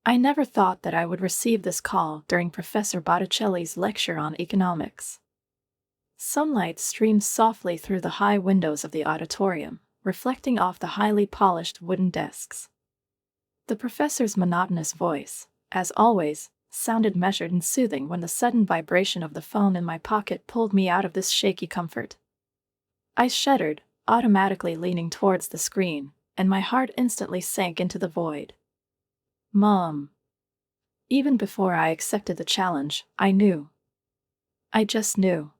I never thought that I would receive this call during Professor Botticelli's lecture on economics. Sunlight streamed softly through the high windows of the auditorium, reflecting off the highly polished wooden desks. The professor's monotonous voice, as always, sounded measured and soothing when the sudden vibration of the phone in my pocket pulled me out of this shaky comfort. I shuddered, automatically leaning towards the screen, and my heart instantly sank into the void. Mom. Even before I accepted the challenge, I knew. I just knew.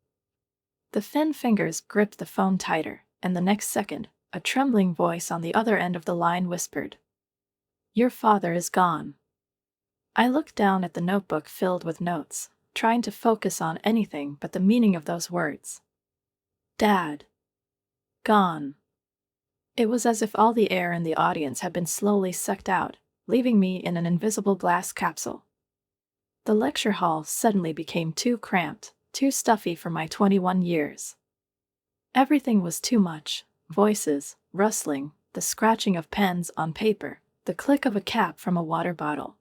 The thin fingers gripped the phone tighter, and the next second, a trembling voice on the other end of the line whispered, "Your father is gone." I looked down at the notebook filled with notes, trying to focus on anything but the meaning of those words. Dad. Gone. It was as if all the air in the audience had been slowly sucked out, leaving me in an invisible glass capsule. The lecture hall suddenly became too cramped, too stuffy for my 21 years. Everything was too much: voices, rustling, the scratching of pens on paper, the click of a cap from a water bottle.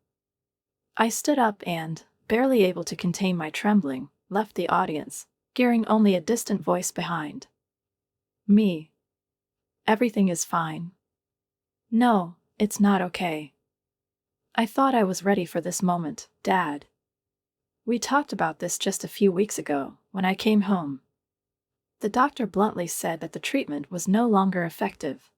I stood up and, barely able to contain my trembling, left the audience, hearing only a distant voice behind. Me. Everything is fine. No, it's not okay. I thought I was ready for this moment, Dad. We talked about this just a few weeks ago, when I came home. The doctor bluntly said that the treatment was no longer effective.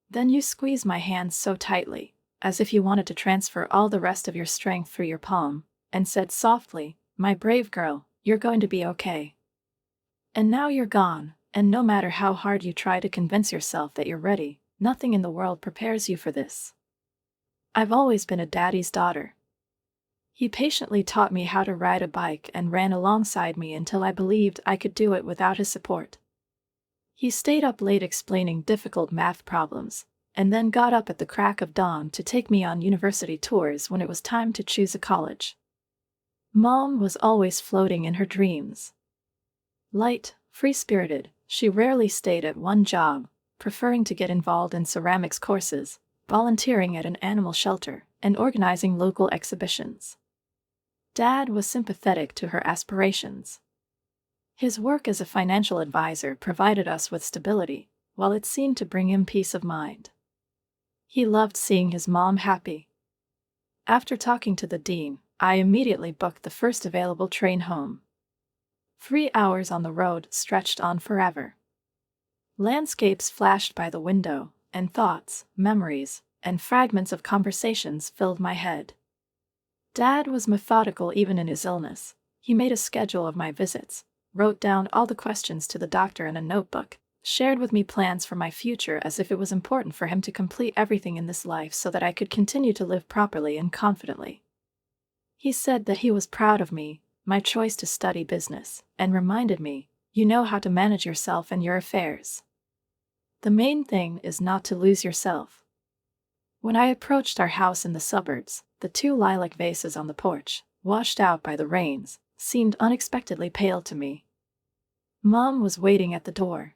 Then you squeezed my hands so tightly, as if you wanted to transfer all the rest of your strength through your palm, and said softly, "My brave girl, you're going to be okay." And now you're gone, and no matter how hard you try to convince yourself that you're ready, nothing in the world prepares you for this. I've always been a daddy's daughter. He patiently taught me how to ride a bike and ran alongside me until I believed I could do it without his support. He stayed up late explaining difficult math problems, and then got up at the crack of dawn to take me on university tours when it was time to choose a college. Mom was always floating in her dreams. Light, free-spirited, she rarely stayed at one job, preferring to get involved in ceramics courses, volunteering at an animal shelter, and organizing local exhibitions. Dad was sympathetic to her aspirations. His work as a financial advisor provided us with stability, while it seemed to bring him peace of mind. He loved seeing his mom happy. After talking to the dean, I immediately booked the first available train home. 3 hours on the road stretched on forever. Landscapes flashed by the window, and thoughts, memories, and fragments of conversations filled my head. Dad was methodical even in his illness. He made a schedule of my visits, wrote down all the questions to the doctor in a notebook, shared with me plans for my future as if it was important for him to complete everything in this life so that I could continue to live properly and confidently. He said that he was proud of me, my choice to study business, and reminded me, "You know how to manage yourself and your affairs. The main thing is not to lose yourself." When I approached our house in the suburbs, the 2 lilac vases on the porch, washed out by the rains, seemed unexpectedly pale to me. Mom was waiting at the door.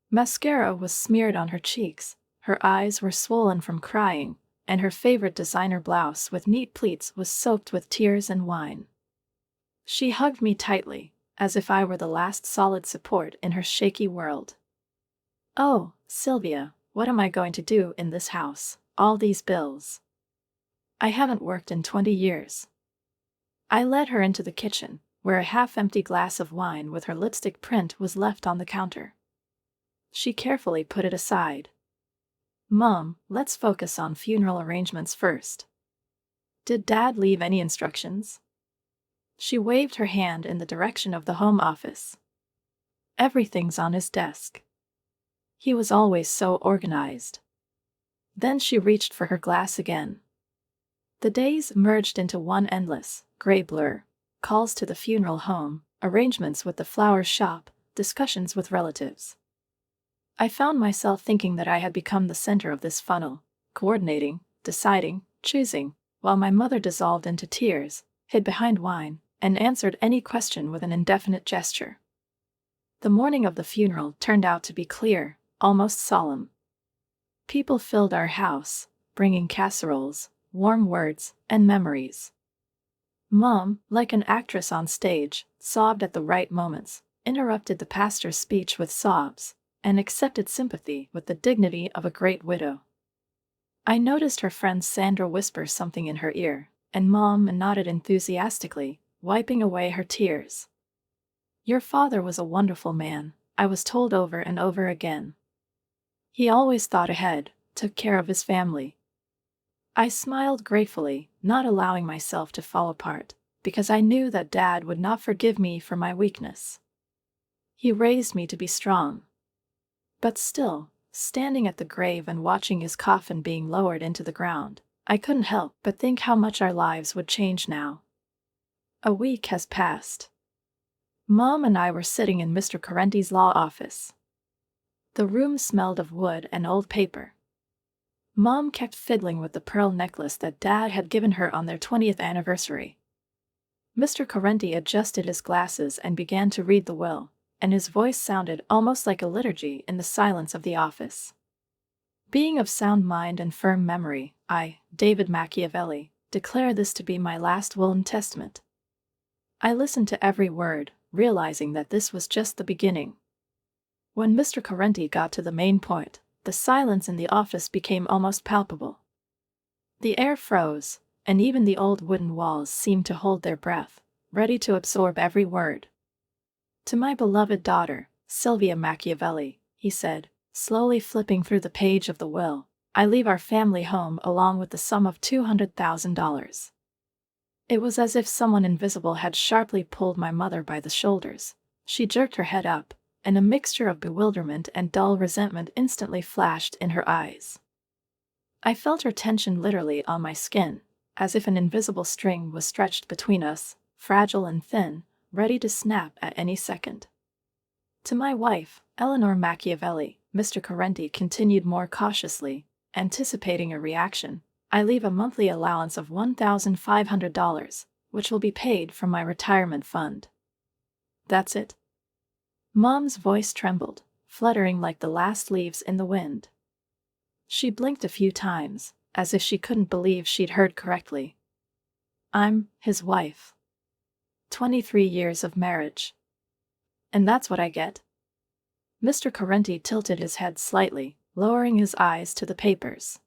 Mascara was smeared on her cheeks, her eyes were swollen from crying, and her favorite designer blouse with neat pleats was soaked with tears and wine. She hugged me tightly, as if I were the last solid support in her shaky world. "Oh, Sylvia, what am I going to do in this house? All these bills. I haven't worked in 20 years. I led her into the kitchen, where a half-empty glass of wine with her lipstick print was left on the counter. She carefully put it aside. "Mom, let's focus on funeral arrangements first. Did Dad leave any instructions?" She waved her hand in the direction of the home office. "Everything's on his desk. He was always so organized." Then she reached for her glass again. The days merged into one endless, gray blur: calls to the funeral home, arrangements with the flower shop, discussions with relatives. I found myself thinking that I had become the center of this funnel, coordinating, deciding, choosing, while my mother dissolved into tears, hid behind wine, and answered any question with an indefinite gesture. The morning of the funeral turned out to be clear, almost solemn. People filled our house, bringing casseroles, warm words, and memories. Mom, like an actress on stage, sobbed at the right moments, interrupted the pastor's speech with sobs, and accepted sympathy with the dignity of a great widow. I noticed her friend Sandra whisper something in her ear, and Mom nodded enthusiastically, wiping away her tears. "Your father was a wonderful man," I was told over and over again. "He always thought ahead, took care of his family." I smiled gratefully, not allowing myself to fall apart, because I knew that Dad would not forgive me for my weakness. He raised me to be strong. But still, standing at the grave and watching his coffin being lowered into the ground, I couldn't help but think how much our lives would change now. A week has passed. Mom and I were sitting in Mr. Correnti's law office. The room smelled of wood and old paper. Mom kept fiddling with the pearl necklace that Dad had given her on their 20th anniversary. Mr. Correnti adjusted his glasses and began to read the will, and his voice sounded almost like a liturgy in the silence of the office. "Being of sound mind and firm memory, I, David Machiavelli, declare this to be my last will and testament." I listened to every word, realizing that this was just the beginning. When Mr. Correnti got to the main point, the silence in the office became almost palpable. The air froze, and even the old wooden walls seemed to hold their breath, ready to absorb every word. "To my beloved daughter, Sylvia Machiavelli," he said, slowly flipping through the page of the will, "I leave our family home along with the sum of $200,000. It was as if someone invisible had sharply pulled my mother by the shoulders. She jerked her head up, and a mixture of bewilderment and dull resentment instantly flashed in her eyes. I felt her tension literally on my skin, as if an invisible string was stretched between us, fragile and thin, ready to snap at any second. "To my wife, Eleanor Machiavelli," Mr. Correnti continued more cautiously, anticipating a reaction, "I leave a monthly allowance of $1,500, which will be paid from my retirement fund." "That's it?" Mom's voice trembled, fluttering like the last leaves in the wind. She blinked a few times, as if she couldn't believe she'd heard correctly. "I'm his wife. 23 years of marriage. And that's what I get?" Mr. Correnti tilted his head slightly, lowering his eyes to the papers.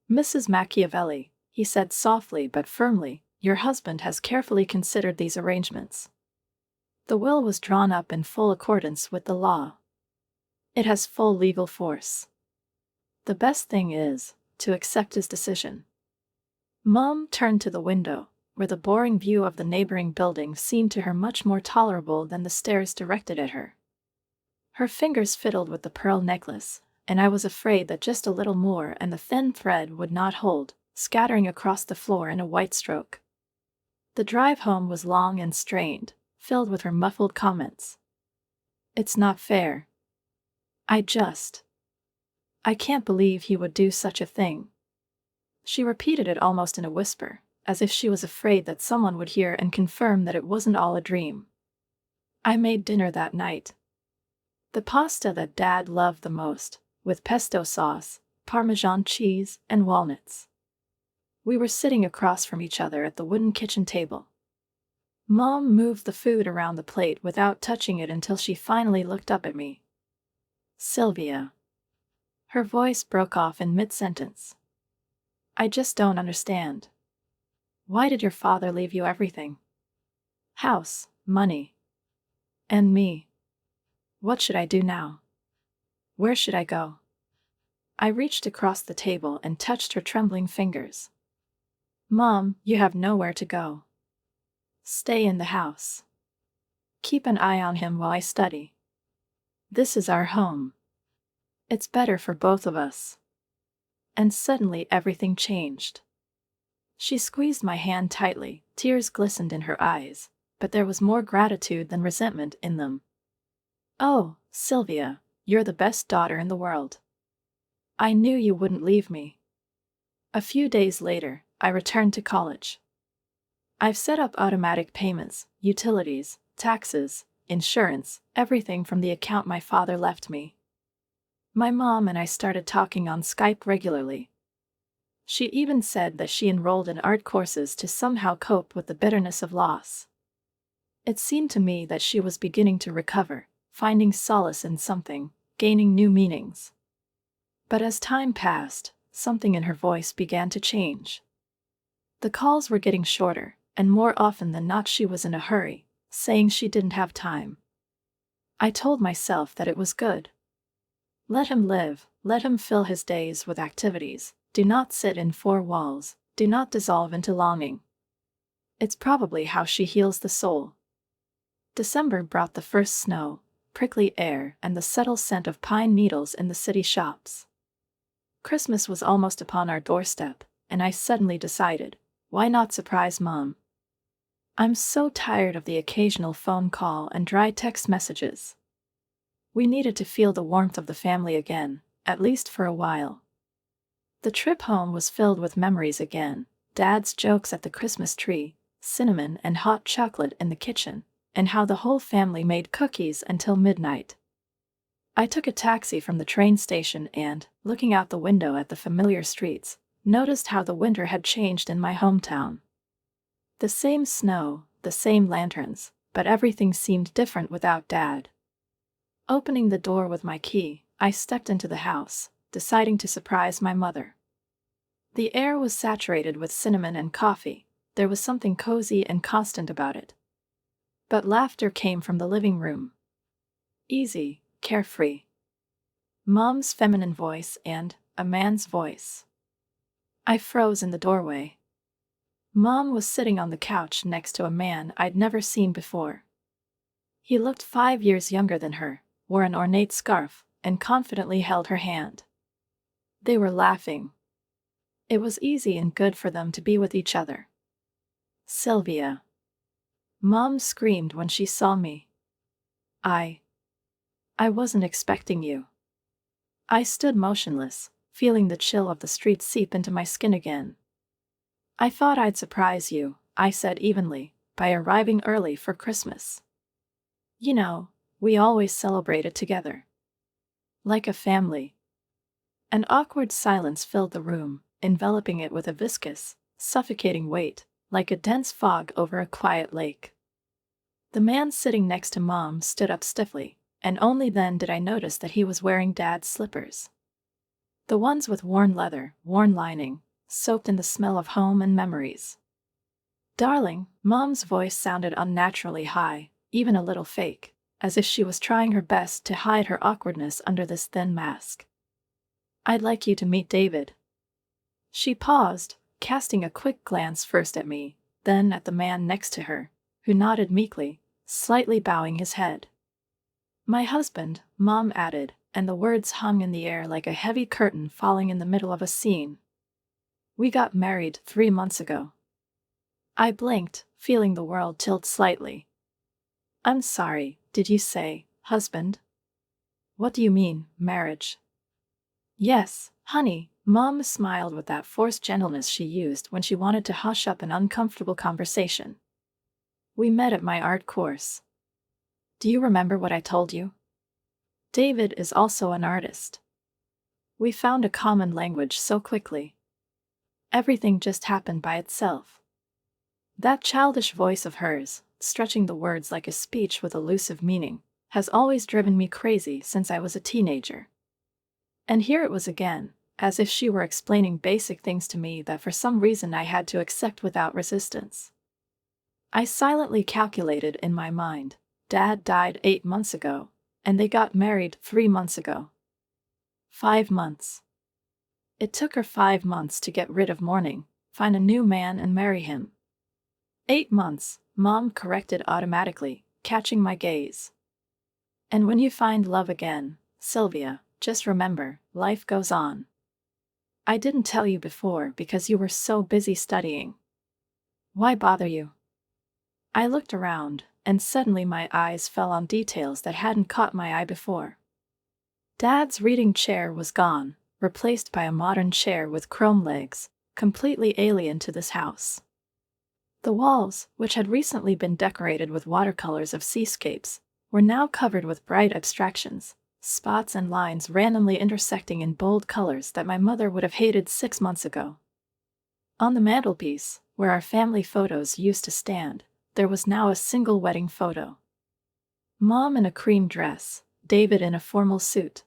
"Mrs. Machiavelli," he said softly but firmly, "your husband has carefully considered these arrangements. The will was drawn up in full accordance with the law. It has full legal force. The best thing is to accept his decision." Mom turned to the window, where the boring view of the neighboring building seemed to her much more tolerable than the stares directed at her. Her fingers fiddled with the pearl necklace, and I was afraid that just a little more and the thin thread would not hold, scattering across the floor in a white stroke. The drive home was long and strained, filled with her muffled comments. "It's not fair. I can't believe he would do such a thing." She repeated it almost in a whisper, as if she was afraid that someone would hear and confirm that it wasn't all a dream. I made dinner that night. The pasta that Dad loved the most, with pesto sauce, Parmesan cheese, and walnuts. We were sitting across from each other at the wooden kitchen table. Mom moved the food around the plate without touching it until she finally looked up at me. "Sylvia." Her voice broke off in mid-sentence. "I just don't understand. Why did your father leave you everything? House, money, and me. What should I do now? Where should I go?" I reached across the table and touched her trembling fingers. "Mom, you have nowhere to go. Stay in the house. Keep an eye on him while I study. This is our home. It's better for both of us." And suddenly everything changed. She squeezed my hand tightly, tears glistened in her eyes, but there was more gratitude than resentment in them. "Oh, Sylvia, you're the best daughter in the world. I knew you wouldn't leave me." A few days later, I returned to college. I've set up automatic payments, utilities, taxes, insurance, everything from the account my father left me. My mom and I started talking on Skype regularly. She even said that she enrolled in art courses to somehow cope with the bitterness of loss. It seemed to me that she was beginning to recover, finding solace in something, gaining new meanings. But as time passed, something in her voice began to change. The calls were getting shorter, and more often than not she was in a hurry, saying she didn't have time. I told myself that it was good. Let him live, let him fill his days with activities, do not sit in four walls, do not dissolve into longing. It's probably how she heals the soul. December brought the first snow, prickly air, and the subtle scent of pine needles in the city shops. Christmas was almost upon our doorstep, and I suddenly decided, why not surprise Mom? I'm so tired of the occasional phone call and dry text messages. We needed to feel the warmth of the family again, at least for a while. The trip home was filled with memories again, Dad's jokes at the Christmas tree, cinnamon and hot chocolate in the kitchen, and how the whole family made cookies until midnight. I took a taxi from the train station and, looking out the window at the familiar streets, noticed how the winter had changed in my hometown. The same snow, the same lanterns, but everything seemed different without Dad. Opening the door with my key, I stepped into the house, deciding to surprise my mother. The air was saturated with cinnamon and coffee. There was something cozy and constant about it. But laughter came from the living room. Easy, carefree. Mom's feminine voice and a man's voice. I froze in the doorway. Mom was sitting on the couch next to a man I'd never seen before. He looked 5 years younger than her, wore an ornate scarf, and confidently held her hand. They were laughing. It was easy and good for them to be with each other. Sylvia. Mom screamed when she saw me. I wasn't expecting you. I stood motionless, feeling the chill of the street seep into my skin again. I thought I'd surprise you, I said evenly, by arriving early for Christmas. You know, we always celebrate it together. Like a family. An awkward silence filled the room, enveloping it with a viscous, suffocating weight, like a dense fog over a quiet lake. The man sitting next to Mom stood up stiffly, and only then did I notice that he was wearing Dad's slippers. The ones with worn leather, worn lining, soaked in the smell of home and memories. Darling, Mom's voice sounded unnaturally high, even a little fake, as if she was trying her best to hide her awkwardness under this thin mask. I'd like you to meet David. She paused, casting a quick glance first at me, then at the man next to her, who nodded meekly, slightly bowing his head. My husband, Mom added, and the words hung in the air like a heavy curtain falling in the middle of a scene. We got married 3 months ago. I blinked, feeling the world tilt slightly. I'm sorry, did you say, husband? What do you mean, marriage? Yes, honey, Mom smiled with that forced gentleness she used when she wanted to hush up an uncomfortable conversation. We met at my art course. Do you remember what I told you? David is also an artist. We found a common language so quickly. Everything just happened by itself. That childish voice of hers, stretching the words like a speech with elusive meaning, has always driven me crazy since I was a teenager. And here it was again, as if she were explaining basic things to me that for some reason I had to accept without resistance. I silently calculated in my mind, Dad died 8 months ago, and they got married 3 months ago. 5 months. It took her 5 months to get rid of mourning, find a new man and marry him. 8 months, Mom corrected automatically, catching my gaze. And when you find love again, Sylvia, just remember, life goes on. I didn't tell you before because you were so busy studying. Why bother you? I looked around, and suddenly my eyes fell on details that hadn't caught my eye before. Dad's reading chair was gone, replaced by a modern chair with chrome legs, completely alien to this house. The walls, which had recently been decorated with watercolors of seascapes, were now covered with bright abstractions, spots and lines randomly intersecting in bold colors that my mother would have hated 6 months ago. On the mantelpiece, where our family photos used to stand, there was now a single wedding photo. Mom in a cream dress, David in a formal suit.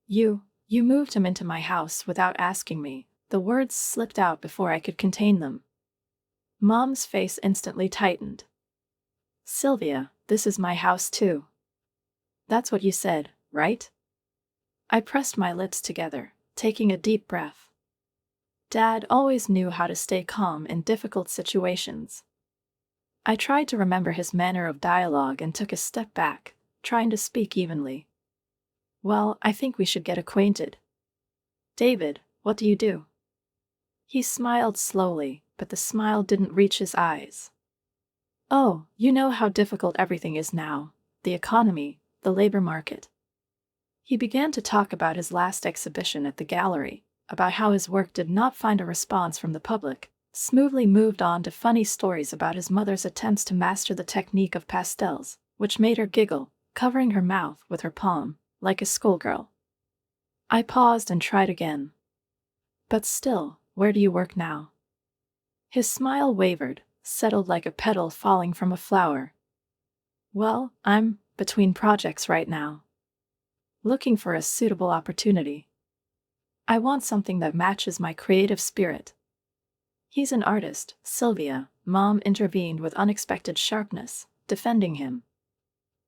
You moved him into my house without asking me." The words slipped out before I could contain them. Mom's face instantly tightened. "Sylvia, this is my house too." "That's what you said, right?" I pressed my lips together, taking a deep breath. Dad always knew how to stay calm in difficult situations. I tried to remember his manner of dialogue and took a step back, trying to speak evenly. "Well, I think we should get acquainted. David, what do you do?" He smiled slowly, but the smile didn't reach his eyes. "Oh, you know how difficult everything is now. The economy, the labor market." He began to talk about his last exhibition at the gallery, about how his work did not find a response from the public, smoothly moved on to funny stories about his mother's attempts to master the technique of pastels, which made her giggle, covering her mouth with her palm, like a schoolgirl. I paused and tried again. "But still, where do you work now?" His smile wavered, settled like a petal falling from a flower. "Well, I'm between projects right now. Looking for a suitable opportunity. I want something that matches my creative spirit." "He's an artist, Sylvia," Mom intervened with unexpected sharpness, defending him.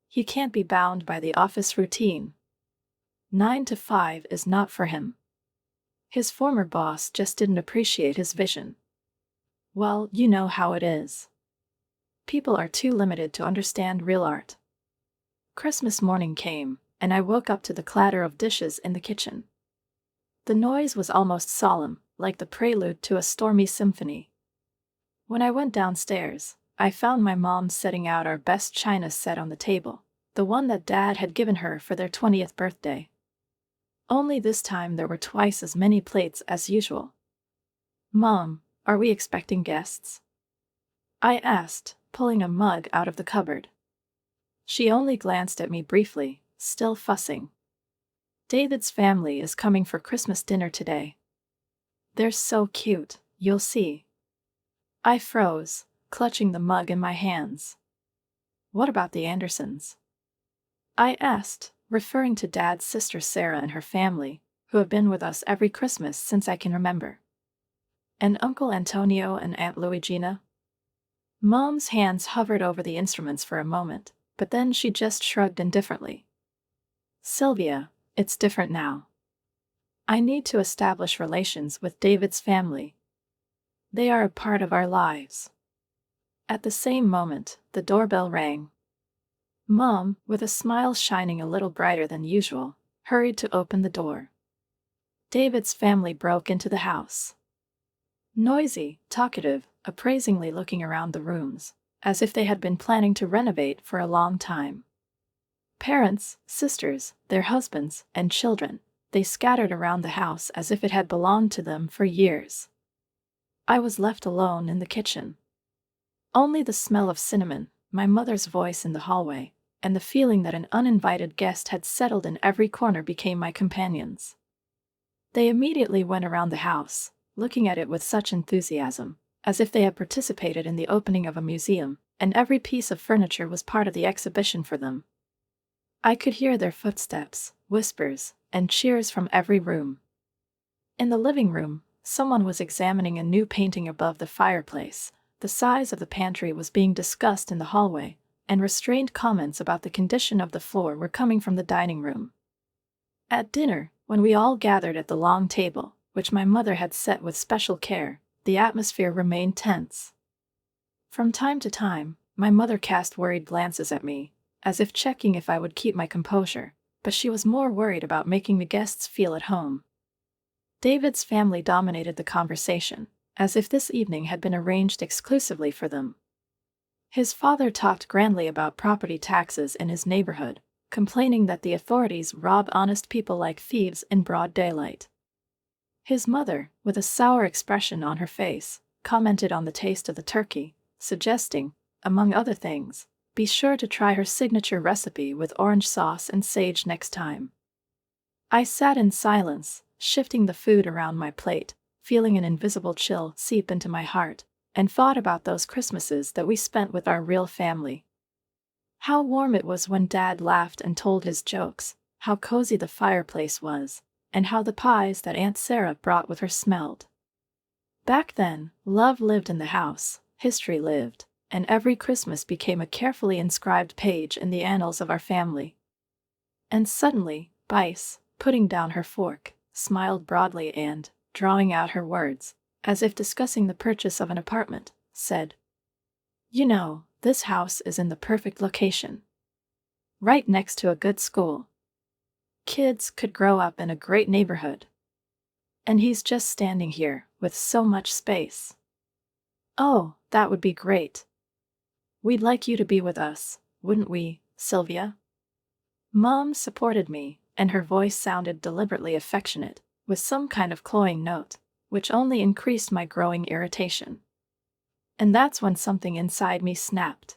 "He can't be bound by the office routine. 9 to 5 is not for him. His former boss just didn't appreciate his vision. Well, you know how it is. People are too limited to understand real art." Christmas morning came, and I woke up to the clatter of dishes in the kitchen. The noise was almost solemn, like the prelude to a stormy symphony. When I went downstairs, I found my mom setting out our best china set on the table, the one that Dad had given her for their 20th birthday. Only this time there were twice as many plates as usual. "Mom, are we expecting guests?" I asked, pulling a mug out of the cupboard. She only glanced at me briefly, still fussing. "David's family is coming for Christmas dinner today. They're so cute, you'll see." I froze, clutching the mug in my hands. "What about the Andersons?" I asked, referring to Dad's sister Sarah and her family, who have been with us every Christmas since I can remember. "And Uncle Antonio and Aunt Luigina?" Mom's hands hovered over the instruments for a moment, but then she just shrugged indifferently. "Sylvia, it's different now. I need to establish relations with David's family. They are a part of our lives." At the same moment, the doorbell rang. Mom, with a smile shining a little brighter than usual, hurried to open the door. David's family broke into the house. Noisy, talkative, appraisingly looking around the rooms, as if they had been planning to renovate for a long time. Parents, sisters, their husbands, and children, they scattered around the house as if it had belonged to them for years. I was left alone in the kitchen. Only the smell of cinnamon, my mother's voice in the hallway, and the feeling that an uninvited guest had settled in every corner became my companions. They immediately went around the house, looking at it with such enthusiasm, as if they had participated in the opening of a museum, and every piece of furniture was part of the exhibition for them. I could hear their footsteps, whispers, and cheers from every room. In the living room, someone was examining a new painting above the fireplace. The size of the pantry was being discussed in the hallway, and restrained comments about the condition of the floor were coming from the dining room. At dinner, when we all gathered at the long table, which my mother had set with special care, the atmosphere remained tense. From time to time, my mother cast worried glances at me, as if checking if I would keep my composure, but she was more worried about making the guests feel at home. David's family dominated the conversation, as if this evening had been arranged exclusively for them. His father talked grandly about property taxes in his neighborhood, complaining that the authorities rob honest people like thieves in broad daylight. His mother, with a sour expression on her face, commented on the taste of the turkey, suggesting, among other things, be sure to try her signature recipe with orange sauce and sage next time. I sat in silence, shifting the food around my plate, feeling an invisible chill seep into my heart, and thought about those Christmases that we spent with our real family. How warm it was when Dad laughed and told his jokes, how cozy the fireplace was, and how the pies that Aunt Sarah brought with her smelled. Back then, love lived in the house, history lived, and every Christmas became a carefully inscribed page in the annals of our family. And suddenly, Bice, putting down her fork, smiled broadly and, drawing out her words, as if discussing the purchase of an apartment, said, "You know, this house is in the perfect location. Right next to a good school. Kids could grow up in a great neighborhood. And he's just standing here, with so much space. Oh, that would be great. We'd like you to be with us, wouldn't we, Sylvia?" Mom supported me, and her voice sounded deliberately affectionate, with some kind of cloying note, which only increased my growing irritation. And that's when something inside me snapped.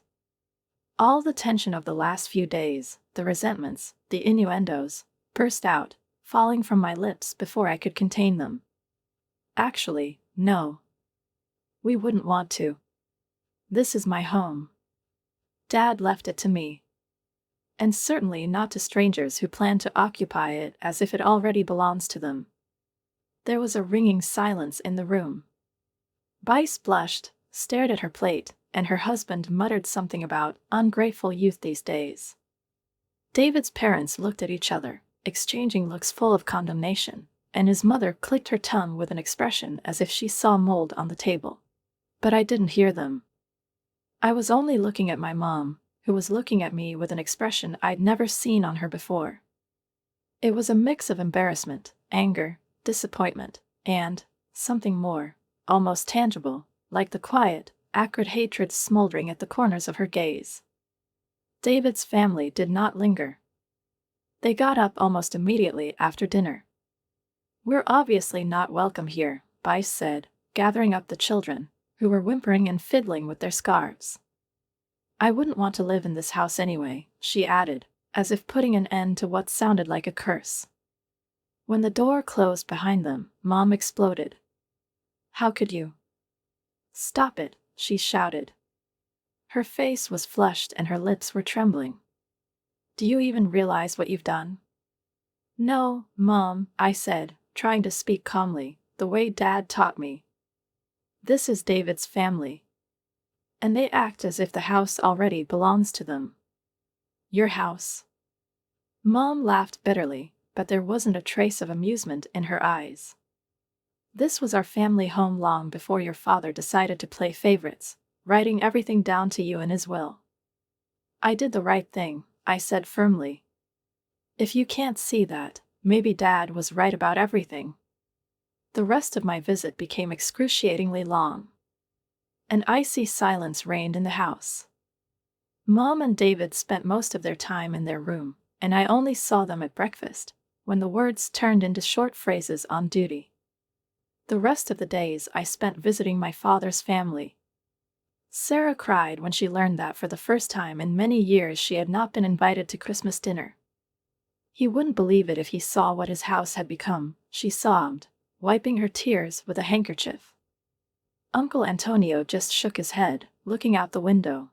All the tension of the last few days, the resentments, the innuendos, burst out, falling from my lips before I could contain them. Actually, no. We wouldn't want to. This is my home. Dad left it to me. And certainly not to strangers who plan to occupy it as if it already belongs to them. There was a ringing silence in the room. Bice blushed, stared at her plate, and her husband muttered something about ungrateful youth these days. David's parents looked at each other, exchanging looks full of condemnation, and his mother clicked her tongue with an expression as if she saw mold on the table. But I didn't hear them. I was only looking at my mom, who was looking at me with an expression I'd never seen on her before. It was a mix of embarrassment, anger, disappointment, and something more, almost tangible, like the quiet, acrid hatred smoldering at the corners of her gaze. David's family did not linger. They got up almost immediately after dinner. "We're obviously not welcome here," Bice said, gathering up the children, who were whimpering and fiddling with their scarves. "I wouldn't want to live in this house anyway," she added, as if putting an end to what sounded like a curse. When the door closed behind them, Mom exploded. "How could you?" "Stop it," she shouted. Her face was flushed and her lips were trembling. "Do you even realize what you've done?" "No, Mom," I said, trying to speak calmly, the way Dad taught me. "This is David's family. And they act as if the house already belongs to them." "Your house?" Mom laughed bitterly, but there wasn't a trace of amusement in her eyes. "This was our family home long before your father decided to play favorites, writing everything down to you in his will." "I did the right thing," I said firmly. "If you can't see that, maybe Dad was right about everything." The rest of my visit became excruciatingly long. An icy silence reigned in the house. Mom and David spent most of their time in their room, and I only saw them at breakfast, when the words turned into short phrases on duty. The rest of the days I spent visiting my father's family. Sarah cried when she learned that for the first time in many years she had not been invited to Christmas dinner. "He wouldn't believe it if he saw what his house had become," she sobbed, wiping her tears with a handkerchief. Uncle Antonio just shook his head, looking out the window.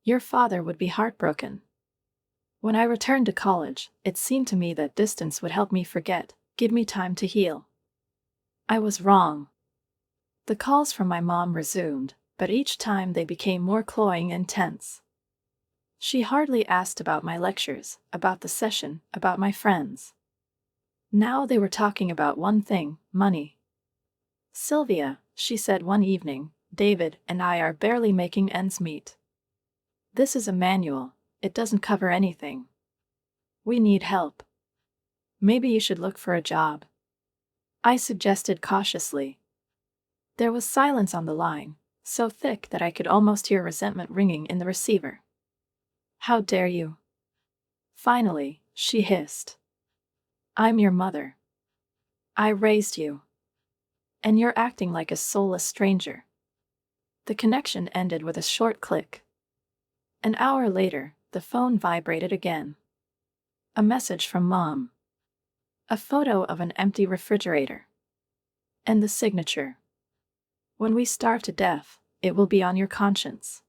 "Your father would be heartbroken." When I returned to college, it seemed to me that distance would help me forget, give me time to heal. I was wrong. The calls from my mom resumed, but each time they became more cloying and tense. She hardly asked about my lectures, about the session, about my friends. Now they were talking about one thing, money. "Sylvia," she said one evening, "David and I are barely making ends meet. This is a manual, it doesn't cover anything. We need help. Maybe you should look for a job." I suggested cautiously. There was silence on the line, so thick that I could almost hear resentment ringing in the receiver. "How dare you?" Finally, she hissed. "I'm your mother. I raised you. And you're acting like a soulless stranger." The connection ended with a short click. An hour later, the phone vibrated again. A message from Mom. A photo of an empty refrigerator. And the signature. When we starve to death, it will be on your conscience.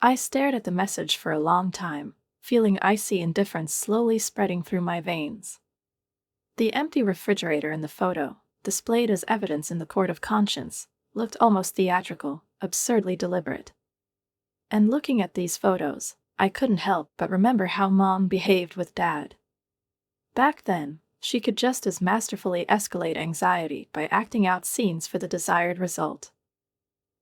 I stared at the message for a long time, feeling icy indifference slowly spreading through my veins. The empty refrigerator in the photo, displayed as evidence in the court of conscience, looked almost theatrical, absurdly deliberate. And looking at these photos, I couldn't help but remember how Mom behaved with Dad. Back then, she could just as masterfully escalate anxiety by acting out scenes for the desired result.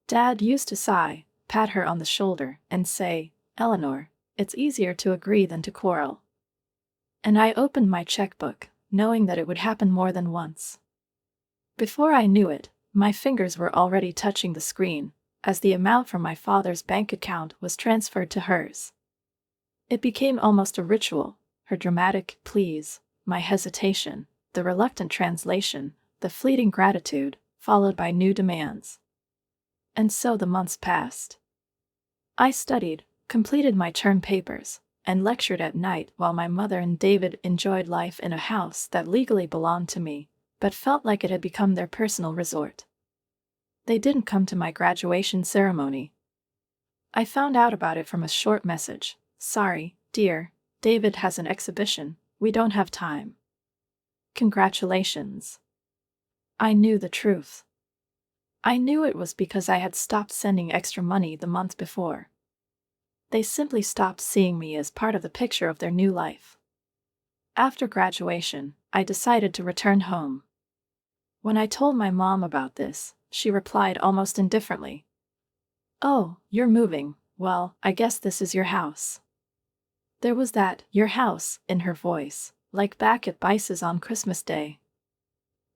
Dad used to sigh, pat her on the shoulder, and say, "Eleanor, it's easier to agree than to quarrel." And I opened my checkbook, knowing that it would happen more than once. Before I knew it, my fingers were already touching the screen, as the amount from my father's bank account was transferred to hers. It became almost a ritual, her dramatic please, my hesitation, the reluctant translation, the fleeting gratitude, followed by new demands. And so the months passed. I studied, completed my term papers, and lectured at night while my mother and David enjoyed life in a house that legally belonged to me, but felt like it had become their personal resort. They didn't come to my graduation ceremony. I found out about it from a short message. "Sorry, dear, David has an exhibition, we don't have time." Congratulations. I knew the truth. I knew it was because I had stopped sending extra money the month before. They simply stopped seeing me as part of the picture of their new life. After graduation, I decided to return home. When I told my mom about this, she replied almost indifferently, "Oh, you're moving, well, I guess this is your house." There was that "your house" in her voice, like back at Bice's on Christmas Day.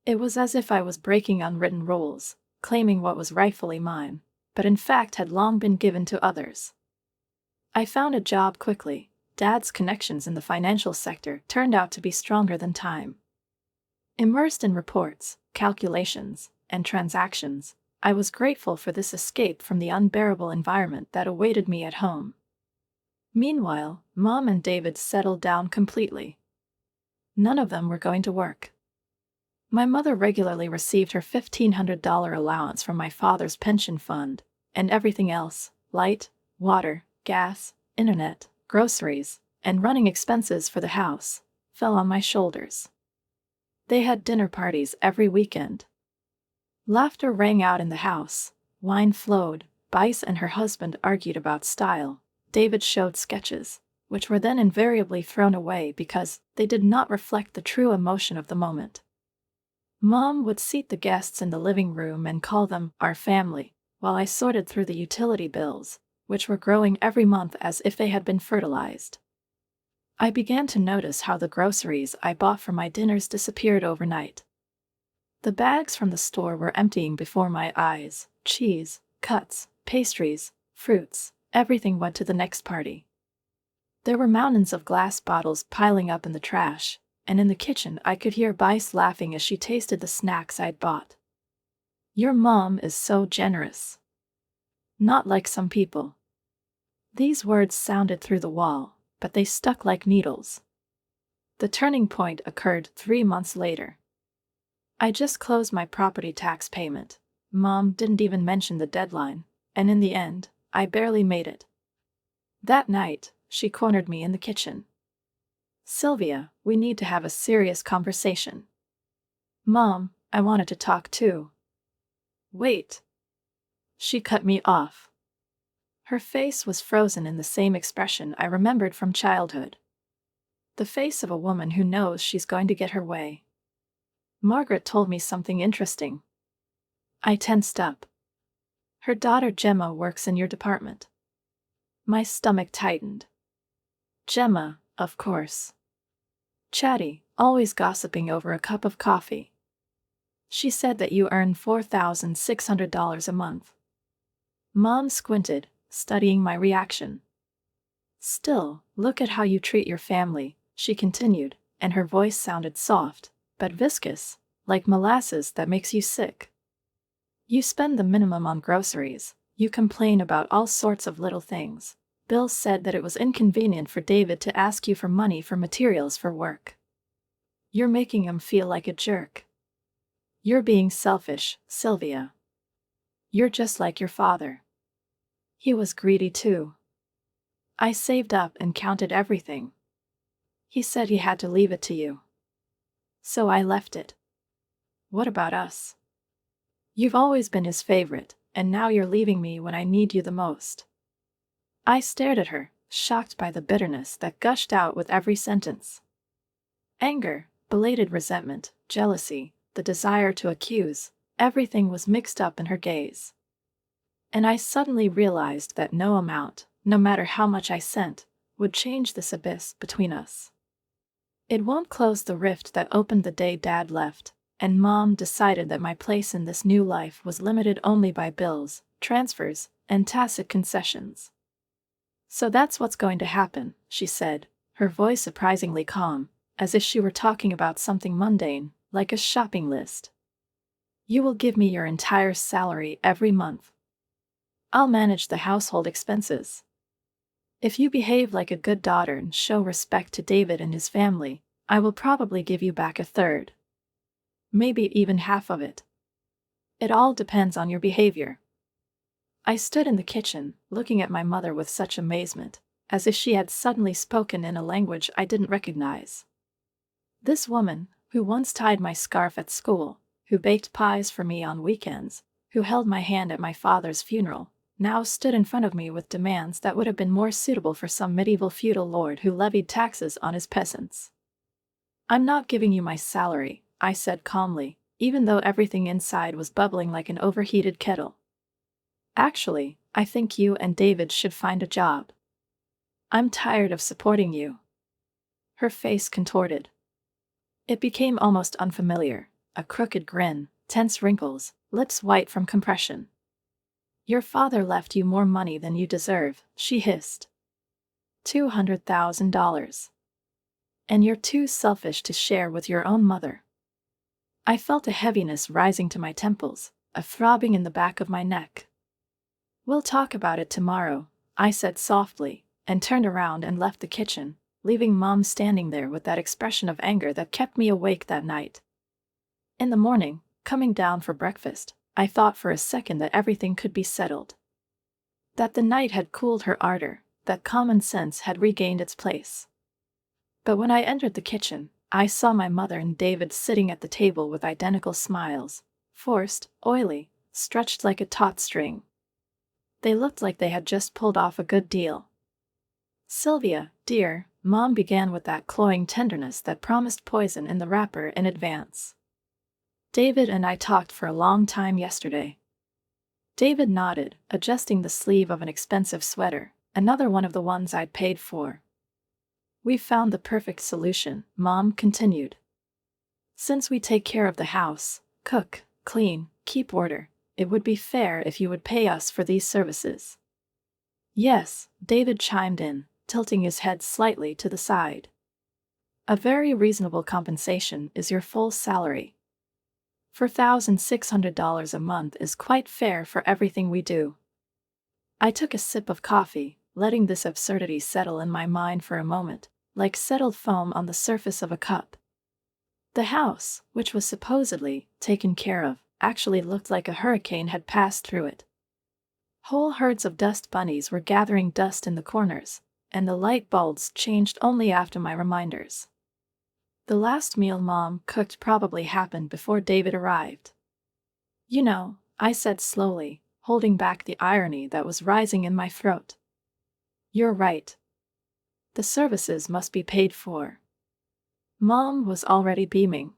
It was as if I was breaking unwritten rules, claiming what was rightfully mine, but in fact had long been given to others. I found a job quickly. Dad's connections in the financial sector turned out to be stronger than time. Immersed in reports, calculations, and transactions, I was grateful for this escape from the unbearable environment that awaited me at home. Meanwhile, Mom and David settled down completely. None of them were going to work. My mother regularly received her $1,500 allowance from my father's pension fund, and everything else, light, water, gas, internet, groceries, and running expenses for the house, fell on my shoulders. They had dinner parties every weekend. Laughter rang out in the house, wine flowed, Bice and her husband argued about style, David showed sketches, which were then invariably thrown away because they did not reflect the true emotion of the moment. Mom would seat the guests in the living room and call them our family, while I sorted through the utility bills, which were growing every month as if they had been fertilized. I began to notice how the groceries I bought for my dinners disappeared overnight. The bags from the store were emptying before my eyes. Cheese, cuts, pastries, fruits, everything went to the next party. There were mountains of glass bottles piling up in the trash, and in the kitchen I could hear Bice laughing as she tasted the snacks I'd bought. "Your mom is so generous. Not like some people." These words sounded through the wall, but they stuck like needles. The turning point occurred 3 months later. I just closed my property tax payment. Mom didn't even mention the deadline, and in the end, I barely made it. That night, she cornered me in the kitchen. "Sylvia, we need to have a serious conversation." "Mom, I wanted to talk too." "Wait." She cut me off. Her face was frozen in the same expression I remembered from childhood. The face of a woman who knows she's going to get her way. "Margaret told me something interesting." I tensed up. "Her daughter Gemma works in your department." My stomach tightened. Gemma, of course. Chatty, always gossiping over a cup of coffee. "She said that you earn $4,600 a month." Mom squinted, studying my reaction. "Still, look at how you treat your family," she continued, and her voice sounded soft, but viscous, like molasses that makes you sick. "You spend the minimum on groceries, you complain about all sorts of little things. Bill said that it was inconvenient for David to ask you for money for materials for work. You're making him feel like a jerk. You're being selfish, Sylvia. You're just like your father. He was greedy too. I saved up and counted everything. He said he had to leave it to you. So I left it. What about us? You've always been his favorite, and now you're leaving me when I need you the most. I stared at her, shocked by the bitterness that gushed out with every sentence. Anger, belated resentment, jealousy, the desire to accuse, everything was mixed up in her gaze. And I suddenly realized that no amount, no matter how much I sent, would change this abyss between us. It won't close the rift that opened the day Dad left, and Mom decided that my place in this new life was limited only by bills, transfers, and tacit concessions. So that's what's going to happen, she said, her voice surprisingly calm, as if she were talking about something mundane, like a shopping list. You will give me your entire salary every month. I'll manage the household expenses. If you behave like a good daughter and show respect to David and his family, I will probably give you back a third. Maybe even half of it. It all depends on your behavior. I stood in the kitchen, looking at my mother with such amazement, as if she had suddenly spoken in a language I didn't recognize. This woman, who once tied my scarf at school, who baked pies for me on weekends, who held my hand at my father's funeral, now stood in front of me with demands that would have been more suitable for some medieval feudal lord who levied taxes on his peasants. I'm not giving you my salary, I said calmly, even though everything inside was bubbling like an overheated kettle. Actually, I think you and David should find a job. I'm tired of supporting you. Her face contorted. It became almost unfamiliar, a crooked grin, tense wrinkles, lips white from compression. Your father left you more money than you deserve, she hissed. $200,000. And you're too selfish to share with your own mother. I felt a heaviness rising to my temples, a throbbing in the back of my neck. We'll talk about it tomorrow, I said softly, and turned around and left the kitchen, leaving Mom standing there with that expression of anger that kept me awake that night. In the morning, coming down for breakfast, I thought for a second that everything could be settled. That the night had cooled her ardor, that common sense had regained its place. But when I entered the kitchen, I saw my mother and David sitting at the table with identical smiles, forced, oily, stretched like a taut string. They looked like they had just pulled off a good deal. Sylvia, dear, Mom began with that cloying tenderness that promised poison in the wrapper in advance. David and I talked for a long time yesterday. David nodded, adjusting the sleeve of an expensive sweater, another one of the ones I'd paid for. We found the perfect solution, Mom continued. Since we take care of the house, cook, clean, keep order, it would be fair if you would pay us for these services. Yes, David chimed in, tilting his head slightly to the side. A very reasonable compensation is your full salary. $4,600 a month is quite fair for everything we do. I took a sip of coffee, letting this absurdity settle in my mind for a moment, like settled foam on the surface of a cup. The house, which was supposedly taken care of, actually looked like a hurricane had passed through it. Whole herds of dust bunnies were gathering dust in the corners, and the light bulbs changed only after my reminders. The last meal Mom cooked probably happened before David arrived. You know, I said slowly, holding back the irony that was rising in my throat. You're right. The services must be paid for. Mom was already beaming.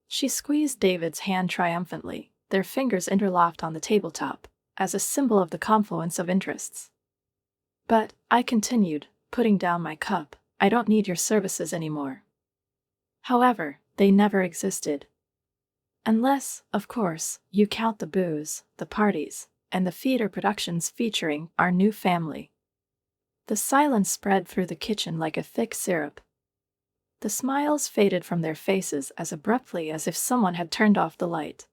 She squeezed David's hand triumphantly, their fingers interlocked on the tabletop, as a symbol of the confluence of interests. But, I continued, putting down my cup, I don't need your services anymore. However, they never existed. Unless, of course, you count the booze, the parties, and the theater productions featuring our new family. The silence spread through the kitchen like a thick syrup. The smiles faded from their faces as abruptly as if someone had turned off the light.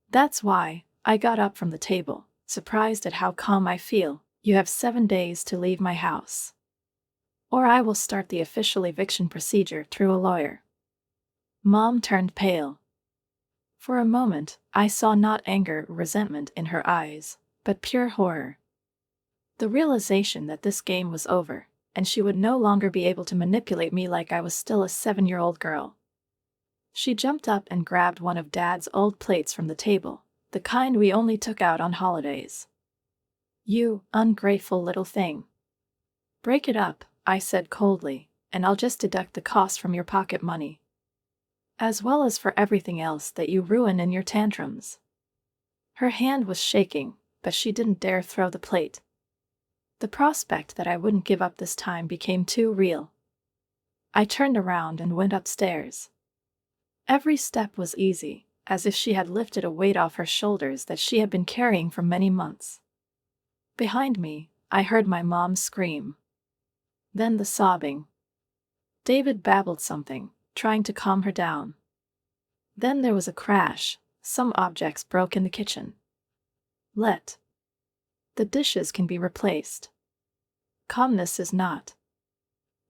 That's why, I got up from the table, surprised at how calm I feel. You have 7 days to leave my house. Or I will start the official eviction procedure through a lawyer. Mom turned pale. For a moment, I saw not anger or resentment in her eyes, but pure horror. The realization that this game was over, and she would no longer be able to manipulate me like I was still a 7-year-old girl. She jumped up and grabbed one of Dad's old plates from the table, the kind we only took out on holidays. "You ungrateful little thing. Break it up," I said coldly, "and I'll just deduct the cost from your pocket money. As well as for everything else that you ruin in your tantrums." Her hand was shaking, but she didn't dare throw the plate. The prospect that I wouldn't give up this time became too real. I turned around and went upstairs. Every step was easy, as if she had lifted a weight off her shoulders that she had been carrying for many months. Behind me, I heard my mom scream. Then the sobbing. David babbled something, trying to calm her down. Then there was a crash. Some objects broke in the kitchen. The dishes can be replaced. Calmness is not.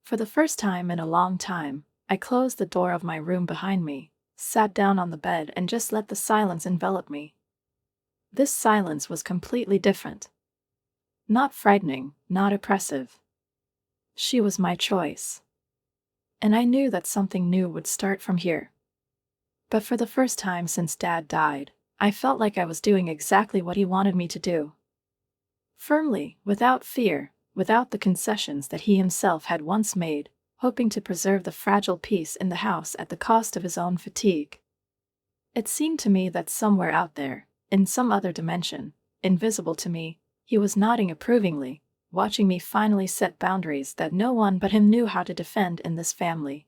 For the first time in a long time, I closed the door of my room behind me, sat down on the bed and just let the silence envelop me. This silence was completely different. Not frightening, not oppressive. She was my choice. And I knew that something new would start from here. But for the first time since Dad died, I felt like I was doing exactly what he wanted me to do. Firmly, without fear, without the concessions that he himself had once made, hoping to preserve the fragile peace in the house at the cost of his own fatigue. It seemed to me that somewhere out there, in some other dimension, invisible to me, he was nodding approvingly, watching me finally set boundaries that no one but him knew how to defend in this family.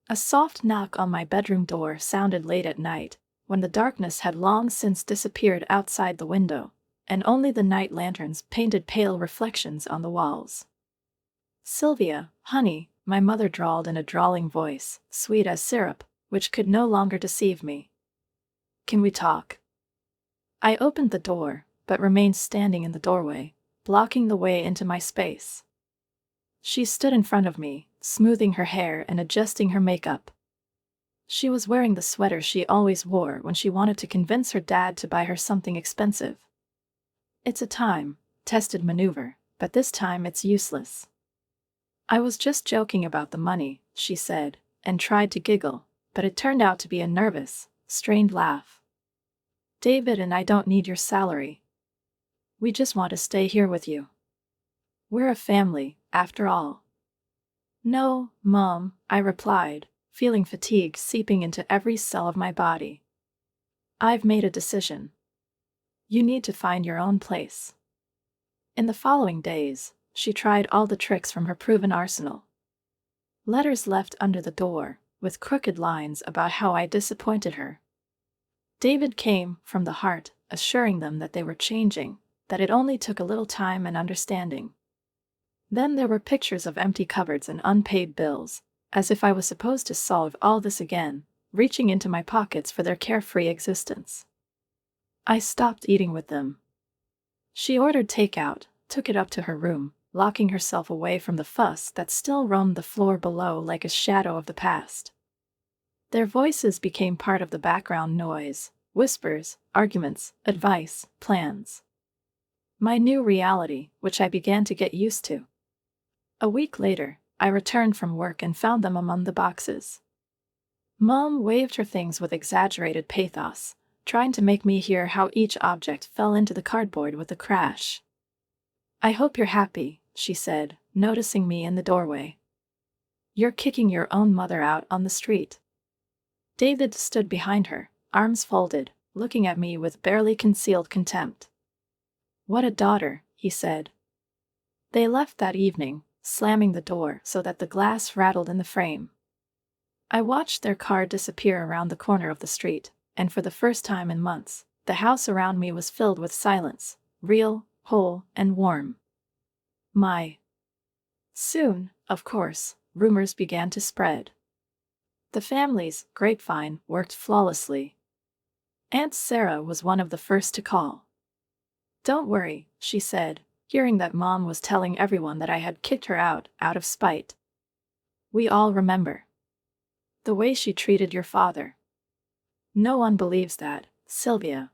A soft knock on my bedroom door sounded late at night, when the darkness had long since disappeared outside the window, and only the night lanterns painted pale reflections on the walls. "Sylvia, honey," my mother drawled in a drawling voice, sweet as syrup, which could no longer deceive me. "Can we talk?" I opened the door, but remained standing in the doorway, blocking the way into my space. She stood in front of me, smoothing her hair and adjusting her makeup. She was wearing the sweater she always wore when she wanted to convince her dad to buy her something expensive. "It's a time-tested maneuver, but this time it's useless." "I was just joking about the money," she said, and tried to giggle, but it turned out to be a nervous, strained laugh. "David and I don't need your salary. We just want to stay here with you. We're a family, after all." "No, Mom," I replied, feeling fatigue seeping into every cell of my body. "I've made a decision. You need to find your own place." In the following days, she tried all the tricks from her proven arsenal. Letters left under the door, with crooked lines about how I disappointed her. David came from the heart, assuring them that they were changing, that it only took a little time and understanding. Then there were pictures of empty cupboards and unpaid bills, as if I was supposed to solve all this again, reaching into my pockets for their carefree existence. I stopped eating with them. She ordered takeout, took it up to her room, locking herself away from the fuss that still roamed the floor below like a shadow of the past. Their voices became part of the background noise, whispers, arguments, advice, plans. My new reality, which I began to get used to. A week later, I returned from work and found them among the boxes. Mom waved her things with exaggerated pathos, trying to make me hear how each object fell into the cardboard with a crash. "I hope you're happy," she said, noticing me in the doorway. "You're kicking your own mother out on the street." David stood behind her, arms folded, looking at me with barely concealed contempt. "What a daughter," he said. They left that evening, slamming the door so that the glass rattled in the frame. I watched their car disappear around the corner of the street, and for the first time in months, the house around me was filled with silence, real, whole, and warm. Soon, of course, rumors began to spread. The family's grapevine worked flawlessly. Aunt Sarah was one of the first to call. "Don't worry," she said, hearing that Mom was telling everyone that I had kicked her out of spite. "We all remember. The way she treated your father. No one believes that, Sylvia.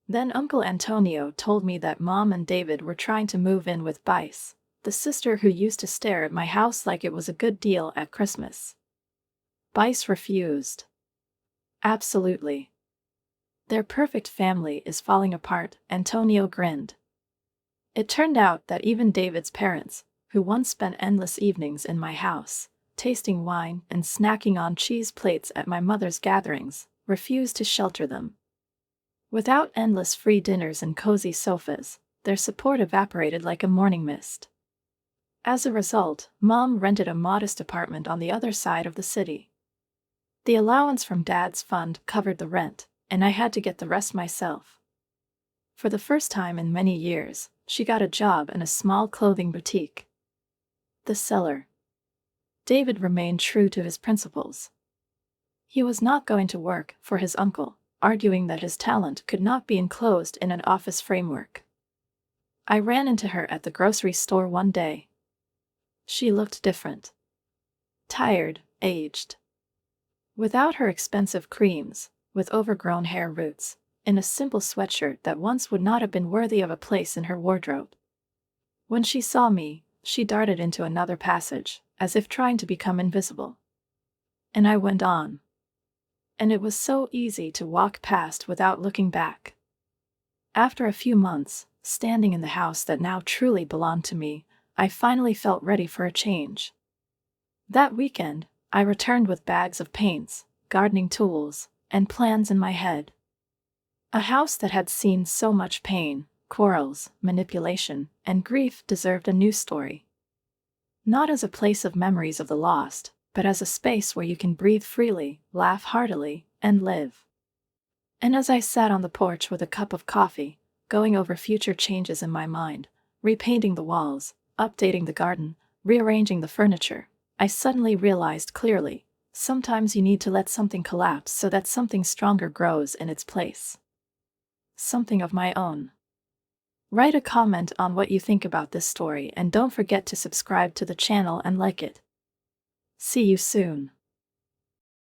Then Uncle Antonio told me that Mom and David were trying to move in with Bice, the sister who used to stare at my house like it was a good deal at Christmas. Bice refused. Absolutely. Their perfect family is falling apart, Antonio grinned. It turned out that even David's parents, who once spent endless evenings in my house, tasting wine and snacking on cheese plates at my mother's gatherings, refused to shelter them. Without endless free dinners and cozy sofas, their support evaporated like a morning mist. As a result, Mom rented a modest apartment on the other side of the city. The allowance from Dad's fund covered the rent, and I had to get the rest myself. For the first time in many years, she got a job in a small clothing boutique. The seller. David remained true to his principles. He was not going to work for his uncle, arguing that his talent could not be enclosed in an office framework. I ran into her at the grocery store one day. She looked different. Tired, aged. Without her expensive creams, with overgrown hair roots, in a simple sweatshirt that once would not have been worthy of a place in her wardrobe. When she saw me, she darted into another passage, as if trying to become invisible. And I went on. And it was so easy to walk past without looking back. After a few months, standing in the house that now truly belonged to me, I finally felt ready for a change. That weekend, I returned with bags of paints, gardening tools, and plans in my head. A house that had seen so much pain, quarrels, manipulation, and grief deserved a new story. Not as a place of memories of the lost, but as a space where you can breathe freely, laugh heartily, and live. And as I sat on the porch with a cup of coffee, going over future changes in my mind, repainting the walls, updating the garden, rearranging the furniture, I suddenly realized clearly, sometimes you need to let something collapse so that something stronger grows in its place. Something of my own. Write a comment on what you think about this story and don't forget to subscribe to the channel and like it. See you soon.